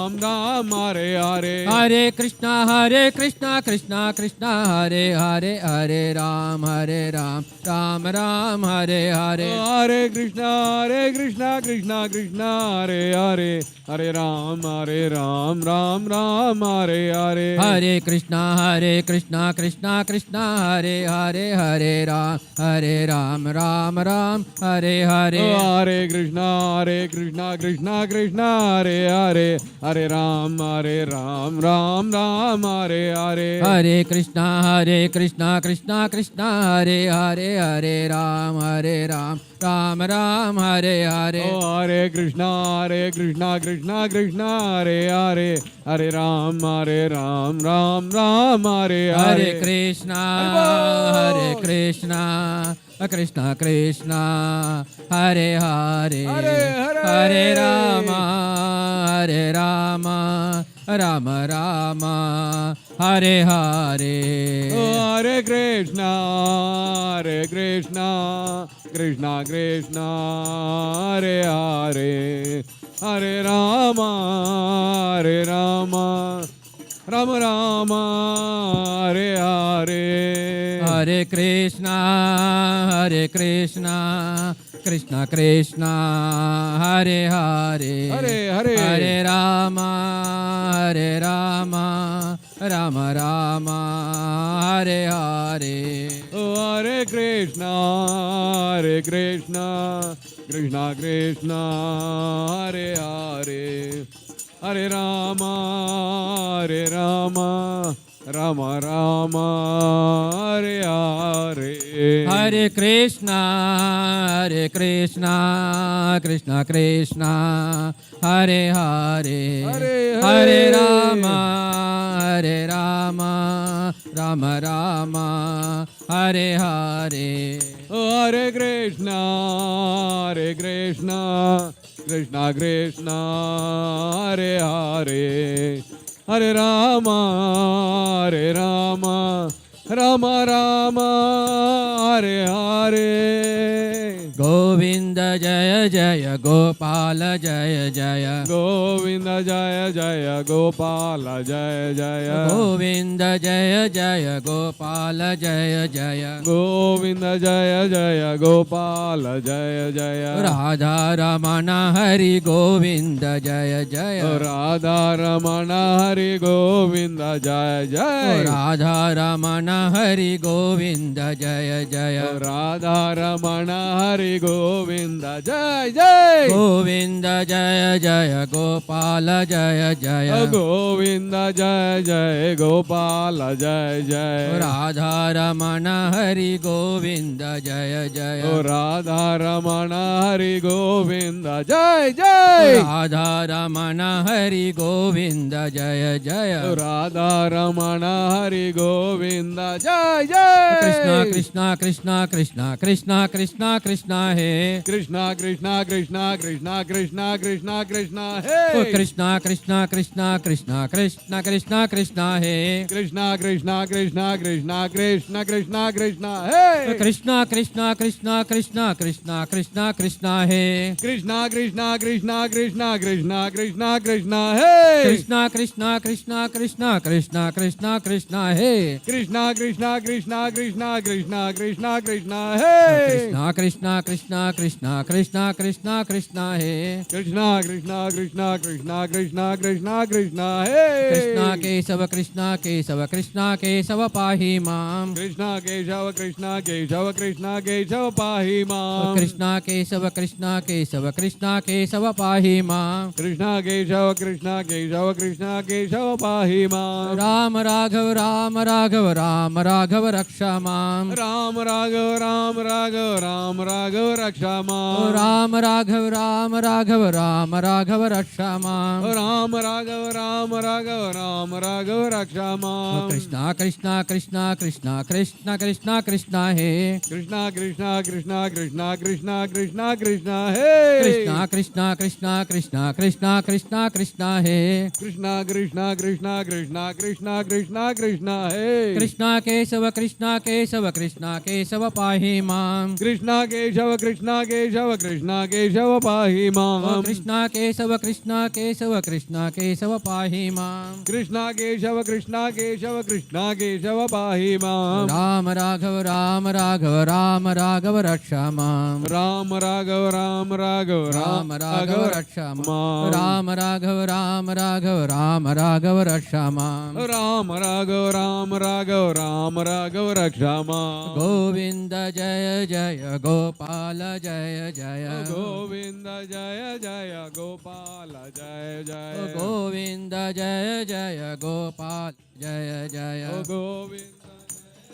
Ram Hare Hare. Hare Krishna, Krishna Hare Hare, Hare Ram, Ram Hare Hare. Hare Krishna, Krishna Hare Hare, Hare Ram, Ram Hare Hare. Hare Krishna, Krishna Hare Hare, Hare Ram, Ram Hare Hare. Hare Krishna, Krishna Hare Hare, Hare Ram, Ram Hare Hare. Hare Krishna, Krishna Hare Hare, Hare Ram, Ram Hare Hare. Hare Krishna, Krishna Krishna, Hare Hare, Hare Rama, Rama, Hare Hare. Hare Krishna, Krishna Hare Hare, Hare Rama, Rama, Hare Hare. Hare Krishna, Krishna Krishna, Hare Hare, Hare Rama, Rama, Hare Hare. Hare Krishna, Krishna Hare Hare, Hare Rama, Rama, Hare Hare. Hare Krishna, Krishna Krishna, Hare Hare, Hare Rama, Rama, Hare Hare. Hare Krishna, Krishna Hare Hare, Hare Rama, Rama, Hare Hare. Govinda Jaya Jaya Gopala Jaya Jaya, Govinda Jaya Jaya Gopala Jaya Jaya, Govinda Jaya Jaya Gopala Jaya Jaya, Govinda Jaya Jaya Gopala Jaya Jaya, Radha Ramana Hari Govinda Jaya Jaya, Radha Ramana Hari Govinda Jaya Jaya, Radha Ramana Hari Govinda Jaya Jaya, Radha Ramana Hari Govinda Jaya Jaya, Govinda Jaya Jaya Gopala Jaya Jaya, Govinda Jaya Jaya Gopala Jaya Jaya, Radha Ramana Hari Govinda Jaya Jaya, Radha Ramana Hari Govinda Jaya Jaya, Radha Ramana Hari Govinda Jaya Jaya, Radha Ramana Hari Govinda Jaya Jaya. Krishna Krishna Krishna Krishna Krishna Krishna Krishna He Krishna Krishna Krishna Krishna Krishna Krishna Krishna hey Krishna Krishna Krishna Krishna Krishna Krishna Krishna He Krishna Krishna Krishna Krishna Krishna Krishna Krishna hey Krishna Krishna Krishna Krishna Krishna Krishna Krishna He Krishna Krishna Krishna Krishna Krishna Krishna Krishna hey Krishna Krishna Krishna Krishna Krishna Krishna Krishna He Krishna Krishna Krishna Krishna Krishna Krishna Krishna hey Krishna Krishna Krishna Krishna Krishna Krishna Krishna He Krishna Krishna Krishna Krishna Krishna Krishna Krishna hey Krishna Kesava Krishna Kesava Krishna Kesava Pahi Mam Krishna Keshava Krishna Keshava Krishna Keshava Pahi Mam Krishna Kesava Krishna Kesava Krishna Kesava Pahi Mam Krishna Keshava Krishna Keshava Krishna Keshava Pahi Mam Ram Raghav Ram Raghav Ram Raghav Raksha Mam Ram Raghav Ram Raghav Ram Raghav Raksha Mam Ram Raghav Ram Raghav Ram Raghav Raksha Mam Ram Raghav Ram Raghav Ram Raghav Raksha Mam Krishna Krishna Krishna Krishna Krishna Krishna Krishna He Krishna Krishna Krishna Krishna Krishna Krishna Krishna hey Krishna Krishna Krishna Krishna Krishna Krishna Krishna He Krishna Krishna Krishna Krishna Krishna Krishna Krishna hey Krishna Kesava Krishna Kesava Krishna Kesava Pahi Mam Krishna Keshava Krishna Keshava Krishna Keshava Pahi Mam Krishna Kesava Krishna Kesava Krishna Kesava Pahi Mam Krishna Keshava Krishna Keshava Krishna Keshava Pahi Mam Ram Raghav Ram Raghav Ram Raghav Raksha Mam Ram Raghav Ram Raghav Ram Raghav Raksha Mam Ram Raghav Ram Raghav Ram Raghav Raksha Mam Ram Raghav Ram Raghav Ram Raghav Raksha Mam Govinda Jaya Jaya Gopala Jaya Jaya Govinda Jaya Jaya Gopala Jaya Jaya Govinda Jaya Jaya Gopal Jaya Jaya Govinda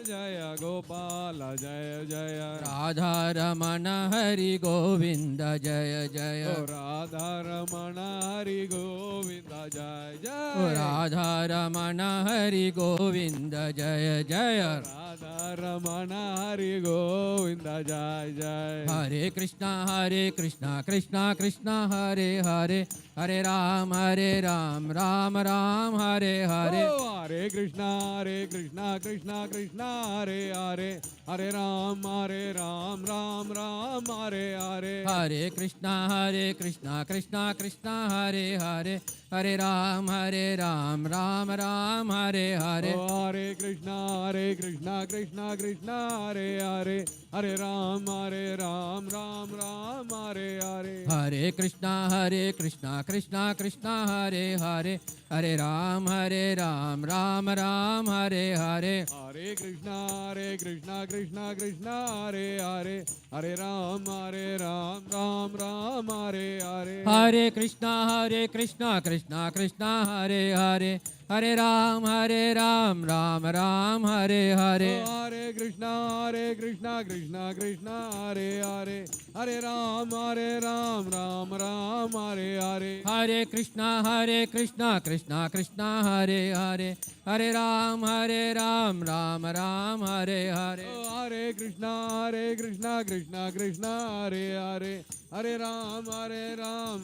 Jaya Gopala Jaya Jaya Radha Ramana Hari Govinda Jaya Jaya Radha Ramana Hari Govinda Jaya Jaya Radha Ramana Hari Govinda Jaya Jaya Radha Ramana Hari Govinda Jaya Jaya Hare Krishna Krishna Krishna Hare Hare Hare Ram Ram Ram Hare Hare Hare Krishna Krishna Krishna Hare Hare Hare Ram Ram Ram Hare Hare Hare Krishna Krishna Krishna Hare Hare Hare Ram Ram Ram Hare Hare Hare Krishna Krishna Krishna Hare Hare Hare Ram Ram Ram Hare Hare Hare Krishna Krishna Krishna Hare Hare Hare Ram Ram Ram Hare Hare Hare Krishna Krishna Krishna Hare Hare Hare Ram Ram Hare Hare Hare Krishna Krishna Krishna Hare Hare Hare Ram Ram Ram Hare Hare Hare Krishna Krishna Krishna Hare Hare Hare Ram Ram Hare Hare Hare Krishna Krishna Krishna Hare Hare Hare Ram Ram Ram Hare Hare Hare Krishna Krishna Krishna Hare Hare Hare Ram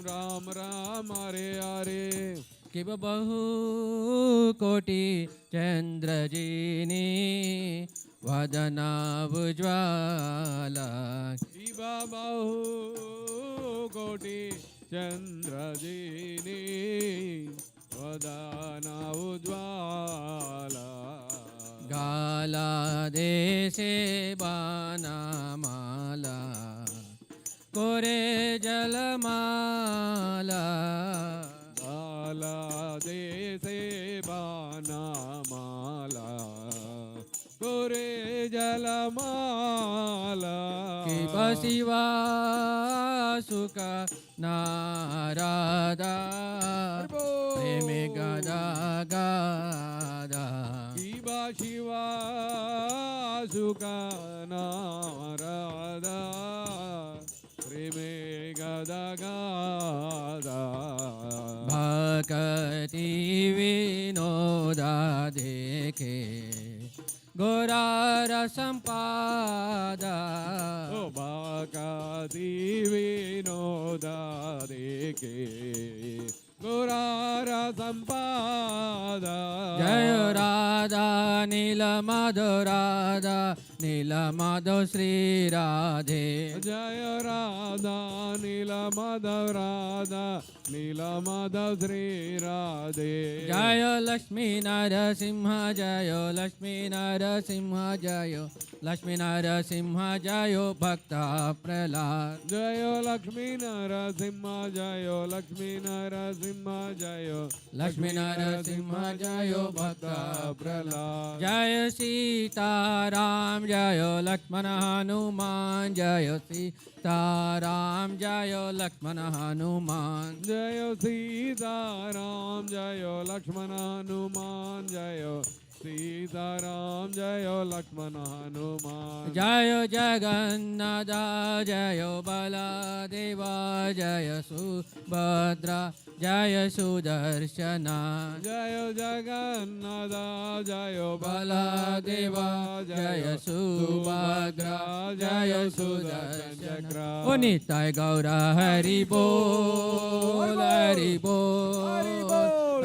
Ram Hare Hare किब बहु कोटि चंद्रजीनी वदना उज्ज्वला शिव बहु कोटि चंद्रजीनी वदना उज्ज्वला गाला देशे बानामाला कोरे जलमाला माला देसे बानामाला कोरे जलमाला किब शिवा सुख नारादा प्रेमे गदा गदा शिवा शिवा सुका नारदा प्रेमे गदा गदा भक्ति विनोदा देखे गौरार संपादा भक्ति विनोदा देखे गौरार संपादा जय राधा नील माधव राधा नील माधव श्री राधे जय राधा नील माधव राधा नील माधव श्री राधे जय लक्ष्मी नरसिंह जय लक्ष्मी नरसिंह जय लक्ष्मी नरसिंह जय भक्त प्रहलाद जय लक्ष्मी नरसिंह जय लक्ष्मी नरसिंह जय लक्ष्मी नरसिंह जय भक्त प्रहलाद जय सीताराम जय लक्ष्मण हनुमान जय सीताराम जय लक्ष्मण हनुमान जय सीताराम जय लक्ष्मण हनुमान जय सीताराम जय लक्ष्मण हनुमान जय जगन्नाथ जय बलदेवा जय सुभद्रा जय सुदर्शना जय जगन्नाथ जय बलदेवा जय सुभद्रा जय सुदर्शना ओ निताय गौर हरि बोल हरि बोल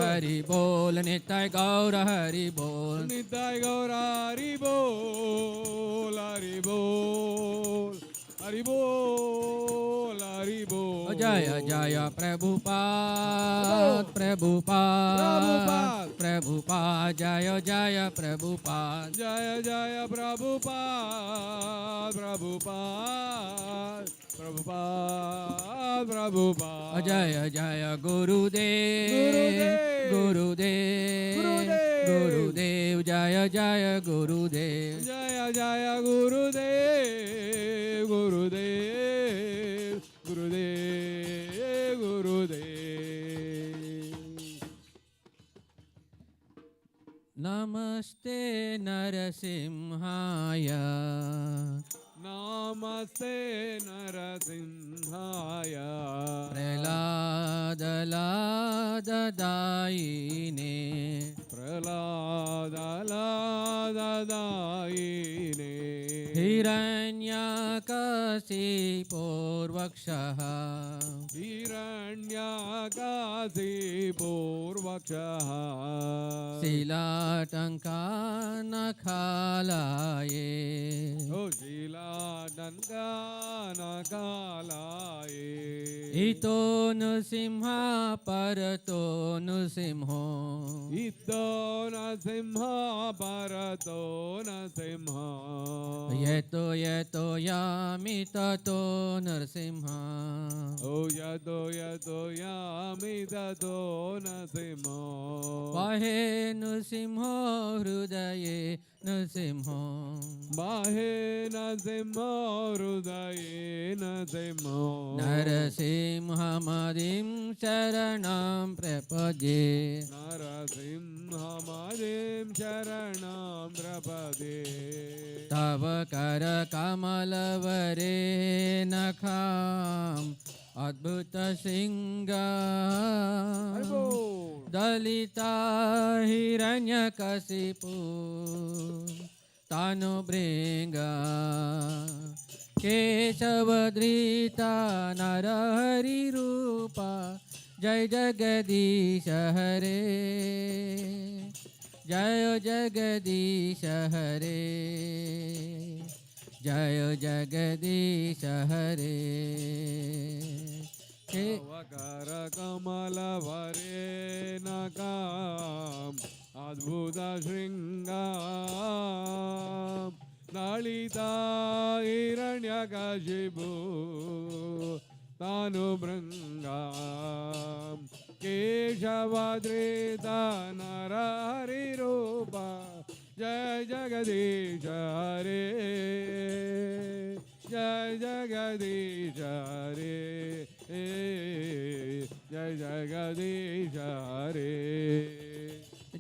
हरि बोल निताय गौर हरि बोल निताय गौर हरि बोल हरि बोल हरि बोल हरि बोल जय जय प्रभुपाद प्रभुपाद प्रभुपाद जय जय प्रभुपाद जय जय प्रभुपाद प्रभुपाद प्रभुपाद प्रभुपाद जय जय गुरुदेव गुरुदेव गुरुदेव जय जय गुरुदेव जय जय गुरुदेव गुरुदेव गुरुदेव गुरुदेव नमस्ते नरसिंहाय नमस्ते नरसिंहाय प्रहलादलाददायिने प्रहलादलाददायिने हिरण्यकशिपोर्वक्षः हिरण्यकाशिपूर्वक्षः शिलाटङ्कानखालाये ओ शिलाटङ्कानकालाये इतो नृसिंह परतो नृसिंहो इतो नरसिंह परतो नरसिंह यतो यतो यामि ततो नरसिंह ओ यतो यतो यामि ततो नरसिंह बाहे नृसिंहो हृदये नृसिंहो बाहे नरसिंह हृदये नरसिंह नरसिंहमदिं शरणं प्रपद्ये नरसिंहमदिं शरणं प्रपदे तव करकमलवरे नखाम् अद्भुतसिंगा दलिता हिरण्यकशिपु तानुभृङ्गा केशवधृता नरहरिरूपा जय जगदीश हरे जय जगदीश हरे जय जगदीश हरे कर कमल भरे नकाम अद्भुत शृंगार नलिता हिरण्यकशिपु तानुभृङ्गां केशवधृता नरहरिरूपा जय जगदीश हरे जय जगदीश हरे जय जगदीश हरे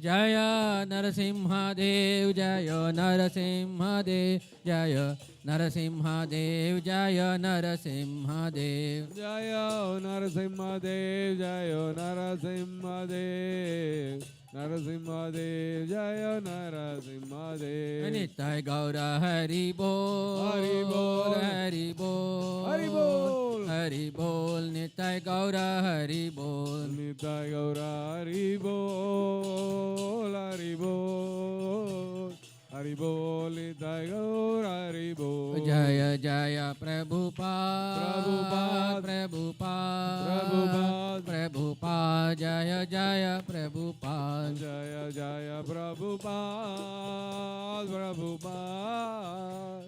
Jaya Narasimha Dev, Jaya Narasimha Dev, Jaya Narasimha Dev, Jaya Narasimha Dev. Jayo Narasimha Dev, Jayo Narasimha Dev, Narasimha Dev, Jayo Narasimha Dev. Nitai Gaura Hari Bol, Hari Bol, Hari Bol, Hari Bol, Hari Bol, Nitai Gaura Hari Bol. Nitai Gaura Hari Bol, Hari Bol, Hari Bol, Nitai Gaura Hari Bol. Jaya Jaya Prabhupada, Prabhupada, Prabhupada, Jaya Jaya Prabhupada. Jaya Jaya Prabhupada, Prabhupada,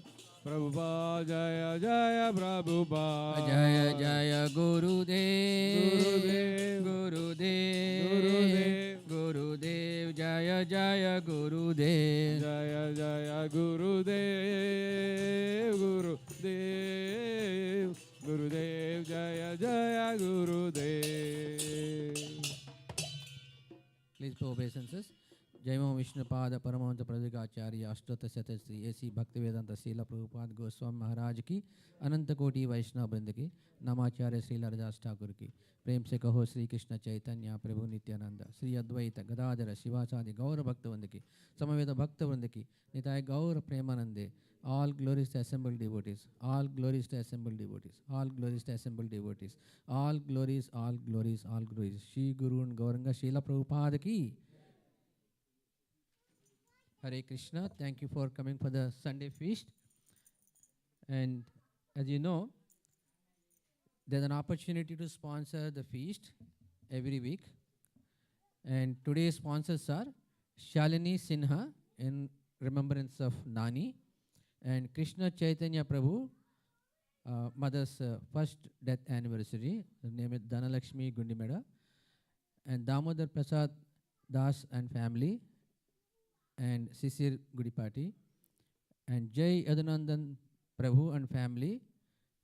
Prabhupada, Jaya Jaya Prabhupada. Jaya Jaya Gurudev, Gurudev, Gurudev, Gurudev, Gurudev, Jaya Jaya Gurudev. Jaya Jaya Gurudev, Gurudev, Gurudev, Jaya Jaya Gurudev. Please pay obeisances. Jai Mo Vishnu Pada Paramahanta Pradikacharya Ashtota Sata Sri A.C. Bhaktivedanta Srila Prabhupada Goswami Maharaj ki Ananta Koti Vaishnava Brinda ki Namacharya Srila Haridas Thakur ki प्रेम से कहो श्री कृष्ण चैतन्य प्रभु नित्यानंद श्री अद्वैत गदाधर शिवाचार्य गौर भक्त वृंद की समवेत भक्त वृंद की निताय गौर प्रेमानंदे all glories to assembled devotees, all glories to assembled devotees, all glories to assembled devotees, all glories, all glories, all glories. Shri Guru and Gauranga Srila Prabhupada ki. Hare Krishna, thank you for coming for the Sunday feast. And as you know, there's an opportunity to sponsor the feast every week. And today's sponsors are Shalini Sinha in remembrance of Nani, and Krishna Chaitanya Prabhu, mother's first death anniversary. Her name is Dhanalakshmi Gundimeda. And Damodar Prasad Das and family, and Sisir Gudipati, and Jai Adunandan Prabhu and family,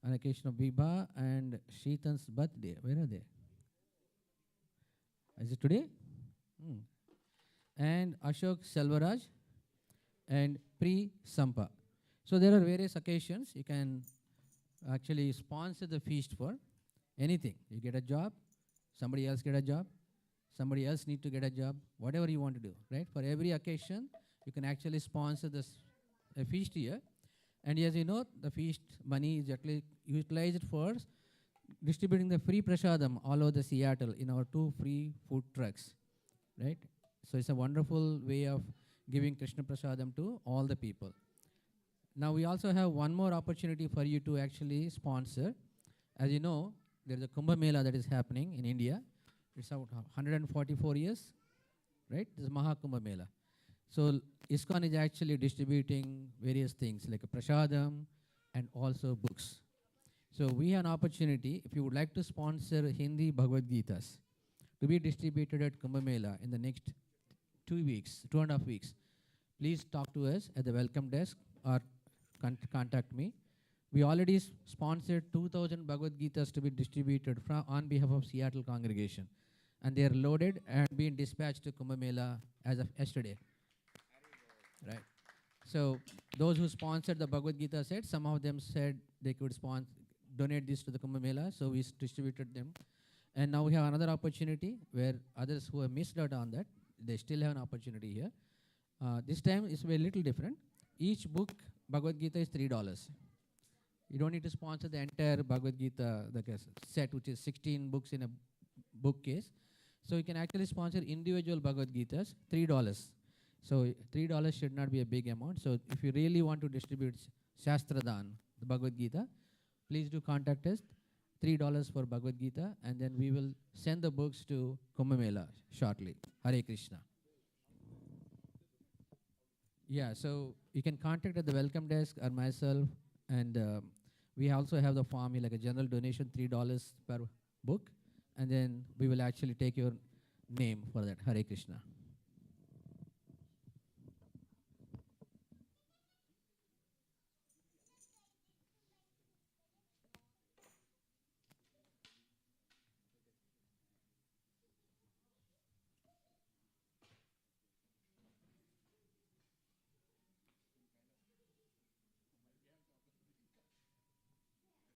on occasion of Vibha and Kirtans' birthday. Where are they? Is it today? And Ashok Selvaraj and Pri Sampa. So there are various occasions you can actually sponsor the feast for anything. You get a job, somebody else get a job, somebody else need to get a job, whatever you want to do, right? For every occasion, you can actually sponsor this a feast here. And as you know, the feast money is actually utilized for distributing the free prasadam all over the Seattle in our 2 free food trucks, right? So it's a wonderful way of giving Krishna prasadam to all the people. Now we also have one more opportunity for you to actually sponsor. As you know, there is a Kumbh Mela that is happening in India. It's about 144 years, right? This is Mahakumbh Mela. So ISKCON is actually distributing various things like a prasadam and also books. So we have an opportunity, if you would like to sponsor Hindi Bhagavad Gitas to be distributed at Kumbh Mela in the next 2 weeks, 2.5 weeks, please talk to us at the welcome desk or contact me. We already sponsored 2,000 Bhagavad Gitas to be distributed on behalf of Seattle congregation. And they are loaded and being dispatched to Kumbh Mela as of yesterday. Right. So those who sponsored the Bhagavad Gita said, some of them said they could donate this to the Kumbh Mela, so we distributed them. And now we have another opportunity where others who have missed out on that, they still have an opportunity here. This time it's a little different. Each book, Bhagavad Gita, is $3. You don't need to sponsor the entire Bhagavad Gita set, which is 16 books in a bookcase. So you can actually sponsor individual Bhagavad Gitas, $3. So $3 should not be a big amount. So if you really want to distribute Shastradan, the Bhagavad Gita, please do contact us. $3 for Bhagavad Gita, and then we will send the books to Kumbh Mela shortly. Hare Krishna. Yeah, so you can contact at the welcome desk or myself, and we also have the form, like a general donation, $3 per book, and then we will actually take your name for that. Hare Krishna.